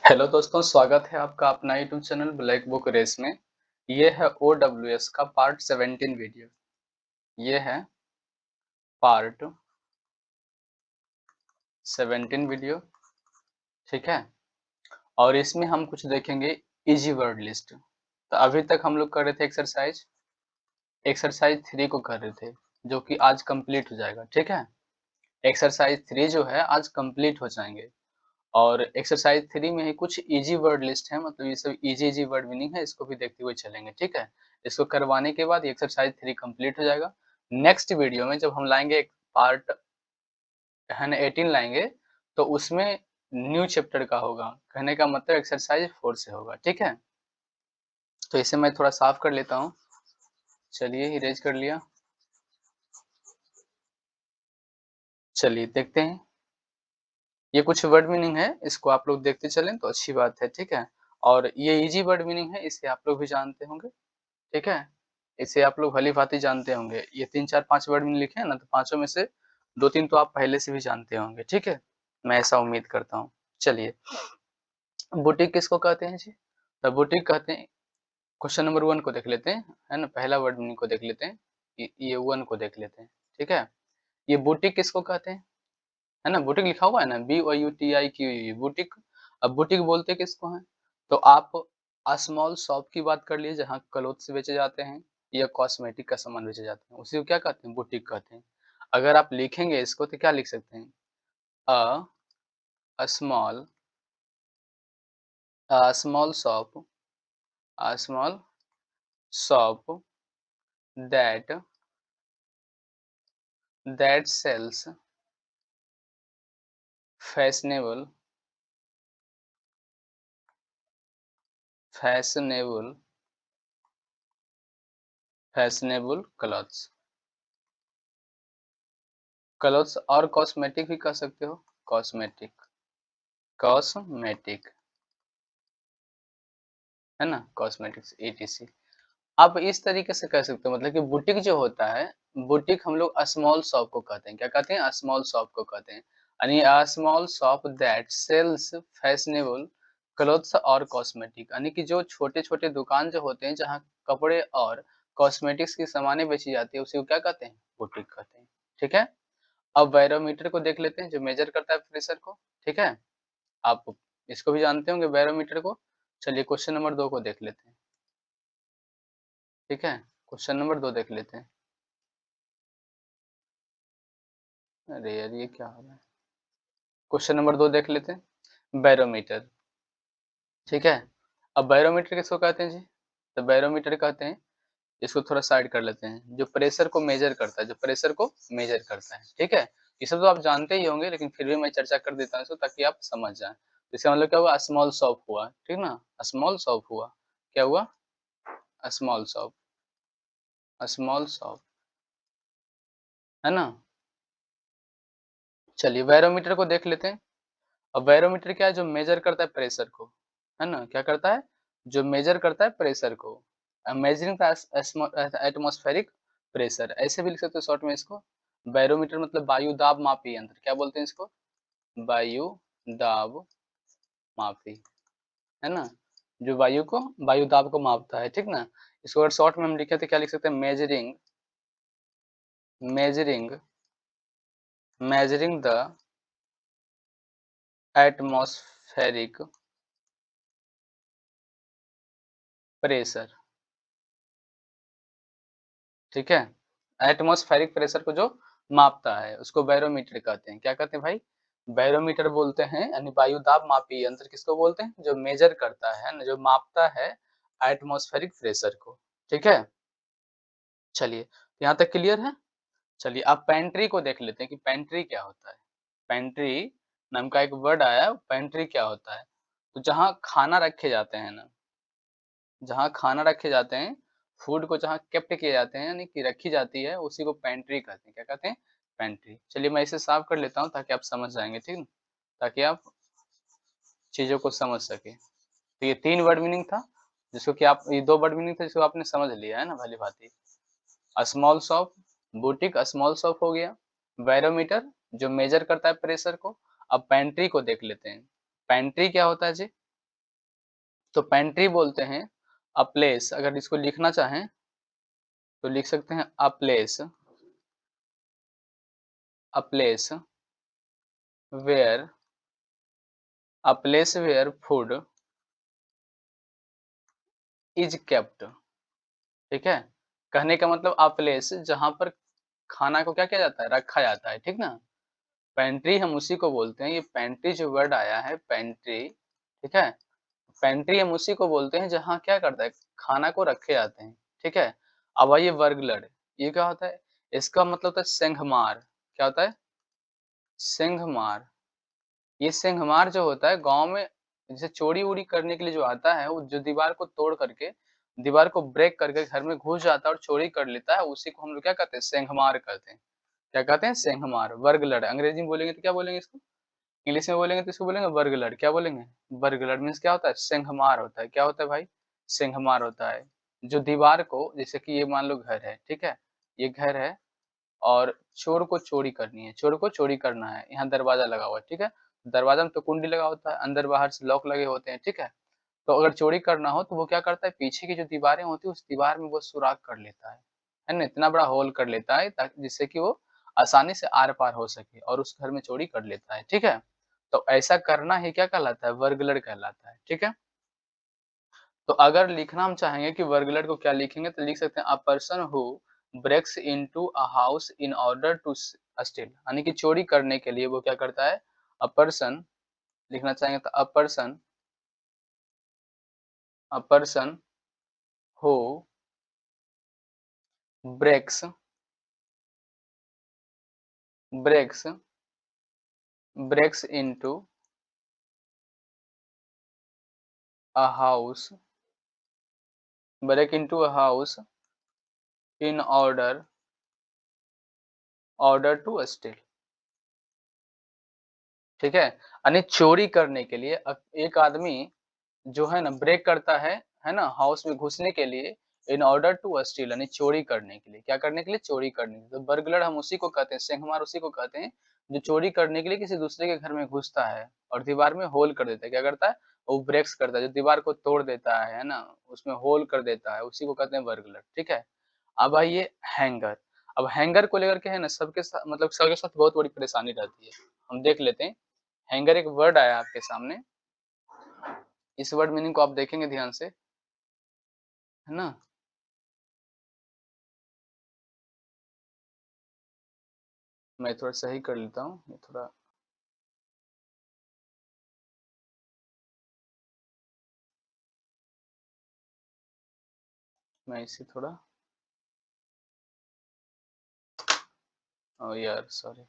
Hello दोस्तों, स्वागत है आपका अपना YouTube channel black book race में। ये है OWS का पार्ट 17 वीडियो। ये है पार्ट 17 वीडियो, ठीक है। और इसमें हम कुछ देखेंगे इजी वर्ड लिस्ट। तो अभी तक हम लोग कर रहे थे एक्सरसाइज एक्सरसाइज 3 को कर रहे थे, जो कि आज कंप्लीट हो जाएगा, ठीक है। एक्सरसाइज 3 जो है आज कंप्लीट हो जाएंगे। और एक्सरसाइज 3 में ही कुछ इजी वर्ड लिस्ट है, मतलब ये सब इजी वर्ड मीनिंग है, इसको भी देखते हुए चलेंगे, ठीक है। इसको करवाने के बाद एक्सरसाइज 3 कंप्लीट हो जाएगा। नेक्स्ट वीडियो में जब हम लाएंगे एक पार्ट है ना 18 लाएंगे, तो उसमें न्यू चैप्टर का होगा। कहने का मतलब एक्सरसाइज 4 से होगा, ठीक है। तो इसे मैं थोड़ा साफ कर लेता हूँ। चलिए, इरेज कर लिया। चलिए देखते हैं। ये कुछ वर्ड मीनिंग है, इसको आप लोग देखते चलें तो अच्छी बात है, ठीक है। और ये इजी वर्ड मीनिंग है, इसे आप लोग भी जानते होंगे, ठीक है। इसे आप लोग भली-भांति जानते होंगे। ये 3, 4, 5 वर्ड मैंने लिखे हैं ना, तो पाँचों में से 2-3 तो आप पहले से भी जानते होंगे, ठीक है। मैं ऐसा उम्मीद करता हूँ। चलिए, बुटीक किसको कहते हैं जी? तो बुटीक कहते हैं, क्वेश्चन नंबर 1 को देख लेते हैं, है ना? पहला वर्ड मीनिंग को देख लेते हैं। ये 1 को देख लेते हैं, ठीक है। ये बुटीक किसको कहते हैं? है ना? बुटीक लिखा हुआ है ना, BOUTIQUE बुटीक। अब बुटीक बोलते किसको हैं? तो आप स्मॉल शॉप की बात कर लीजिए, जहाँ क्लोथ्स बेचे जाते हैं या कॉस्मेटिक का सामान बेचे जाते हैं, उसी को क्या कहते हैं? बुटीक कहते हैं। अगर आप लिखेंगे इसको तो क्या लिख सकते हैं? A small small shop, small shop that sells fashionable fashionable fashionable clothes. Clothes और कॉस्मेटिक भी कह सकते हो, कॉस्मेटिक, कॉस्मेटिक, है ना? Cosmetics ETC। आप इस तरीके से कह सकते हो, मतलब कि बुटीक जो होता है, बुटीक हम लोग स्मॉल शॉप को कहते हैं। क्या कहते हैं? स्मॉल शॉप को कहते हैं। यानी small shop that sells fashionable clothes और कॉस्मेटिक, यानी कि जो छोटे-छोटे दुकान जो होते हैं, जहाँ कपड़े और कॉस्मेटिक्स की सामानें बेची जाती है, उसी को क्या कहते हैं? बुटीक कहते हैं, ठीक है। अब बैरोमीटर को देख लेते हैं, जो मेजर करता है प्रेशर को, ठीक है। आप इसको भी जानते होंगे बैरोमीटर को। चलिए क्वेश्चन नंबर 2 को देख लेते हैं, ठीक है। क्वेश्चन नंबर 2 देख लेते हैं। अरे यार, ये क्या हो रहा है? क्वेश्चन नंबर 2 देख लेते हैं। बैरोमीटर, ठीक है। अब बैरोमीटर किसको कहते हैं जी? तो बैरोमीटर कहते हैं, इसको थोड़ा साइड कर लेते हैं, जो प्रेशर को मेजर करता है, जो प्रेशर को मेजर करता है, ठीक है। ये सब तो आप जानते ही होंगे, लेकिन फिर भी मैं चर्चा कर देता हूँ इसको, ताकि आप समझ जाएं। तो इसका मतलब क्या हुआ? स्मॉल शॉप हुआ, ठीक ना। स्मॉल शॉप हुआ, क्या हुआ? स्मॉल शॉप, स्मॉल शॉप, है ना। चलिए बैरोमीटर को देख लेते हैं। अब बैरोमीटर क्या है? जो मेजर करता है प्रेशर को, है ना। क्या करता है? जो मेजर करता है प्रेशर को। मेजरिंग द एटमॉस्फेरिक प्रेशर, ऐसे भी लिख सकते हो शॉर्ट में इसको। बैरोमीटर मतलब वायु दाब मापी यंत्र, क्या बोलते हैं इसको? वायु दाब मापी, है ना। जो वायु दाब को मापता है, ठीक ना। इसको अगर शॉर्ट में हम लिखे तो क्या लिख सकते हैं? Measuring measuring measuring the atmospheric pressure, ठीक है। एटमॉस्फेरिक प्रेशर को जो मापता है, उसको बैरोमीटर कहते हैं। क्या कहते हैं भाई? बैरोमीटर बोलते हैं, यानी वायु दाब मापी यंत्र किसको बोलते हैं? जो मेजर करता है ना, जो मापता है एटमॉस्फेरिक प्रेशर को, ठीक है। चलिए, यहाँ तक क्लियर है। चलिए अब पेंट्री को देख लेते हैं कि पेंट्री क्या होता है। पेंट्री नाम का एक वर्ड आया, पेंट्री क्या होता है? तो जहाँ खाना रखे जाते हैं ना, जहाँ खाना रखे जाते हैं, फूड को जहाँ केप्ट किए जाते हैं, यानी कि रखी जाती है, उसी को पेंट्री कहते हैं। क्या कहते हैं? पेंट्री। चलिए मैं इसे साफ कर लेता हूँ, ताकि आप समझ जाएँगे, ठीक है? ताकि आप चीज़ों को समझ सकें। तो ये 3 वर्ड मीनिंग था, जिसको कि आप, ये 2 वर्ड मीनिंग था, जिसको आपने समझ लिया है ना भली-भाँति। Small shop, boutique small shop हो गया। बैरोमीटर जो मेजर करता है प्रेशर को। अब पेंट्री को देख लेते हैं। पेंट्री क्या होता है जी? तो पेंट्री बोलते हैं अ प्लेस, अगर इसको लिखना चाहें तो लिख सकते हैं a place where food is kept, ठीक है? कहने का मतलब अ प्लेस जहाँ पर खाना को क्या किया जाता है, रखा जाता है, ठीक ना? पेंट्री हम उसी को बोलते हैं, ये पेंट्री जो वर्ड आया है पेंट्री, ठीक है? पेंट्री हम उसी को बोलते हैं जहाँ क्या करता है, खाना को रखे जाते हैं, ठीक है? अब आइए वर्गलड, ये क्या होता है? इसका मतलब होता है सेंधमार, क्या होता है? सेंधमार। ये सेंधमार जो होता है गाँव में जैसे चोरी-वोरी करने के लिए जो आता है, वो जो दीवार को तोड़ करके, दीवार को ब्रेक करके घर में घुस जाता है और चोरी कर लेता है, उसी को हम लोग क्या कहते हैं? सेंधमार कहते हैं। क्या कहते हैं? सेंधमार, वर्गलड। अंग्रेजी में बोलेंगे तो क्या बोलेंगे इसको? इंग्लिश में बोलेंगे तो इसको बोलेंगे वर्गलड, क्या बोलेंगे? वर्गलड मीन्स क्या होता है? सेंधमार होता है, क्या होता है भाई? सेंधमार होता है। जो दीवार को जैसे कि ये मान लो घर है, ठीक है? ये घर है और चोर को चोरी करनी है, चोर को चोरी करना है, यहाँ दरवाज़ा लगा हुआ है, ठीक है? दरवाज़ा में तो कुंडी लगा होता है, अंदर-बाहर से लॉक लगे होते हैं, ठीक है? तो अगर चोरी करना हो तो वो क्या करता है, पीछे की जो दीवारें होती हैं, उस दीवार में वो सुराख कर लेता है ना? इतना बड़ा होल कर लेता है ताकि जिससे कि वो आसानी से आर-पार हो सके और उस घर में चोरी कर लेता है, ठीक है? तो ऐसा करना ही क्या कहलाता है? वर्गलर कहलाता है, ठीक है? तो अगर लिखना हम चाहेंगे कि वर्गलर को क्या लिखेंगे तो लिख सकते हैं a person who breaks into a house in order to steal, यानी कि चोरी करने के लिए वो क्या करता है? अ पर्सन लिखना चाहेंगे तो a person who breaks breaks breaks into a house break into a house in order to steal, ठीक है? यानी चोरी करने के लिए एक आदमी जो है ना ब्रेक करता है ना? हाउस में घुसने के लिए इन ऑर्डर टू स्टील यानी चोरी करने के लिए, क्या करने के लिए? चोरी करने के लिए। तो बर्गलर हम उसी को कहते हैं, सेंधमार उसी को कहते हैं, जो चोरी करने के लिए किसी दूसरे के घर में घुसता है और दीवार में होल कर देता है। क्या करता है? वो ब्रेक्स करता है, जो दीवार को तोड़ देता है ना? उसमें होल कर देता है, उसी को कहते हैं बर्गलर, ठीक है? अब आइए हैंगर। अब हैंगर को लेकर के है ना सबके साथ बहुत बड़ी परेशानी रहती है। हम देख लेते हैं, हैंगर एक वर्ड आया आपके सामने, इस वर्ड मीनिंग को आप देखेंगे ध्यान से, है ना? मैं थोड़ा सही कर लेता हूँ, ये थोड़ा मैं इसे थोड़ा ओह यार सॉरी।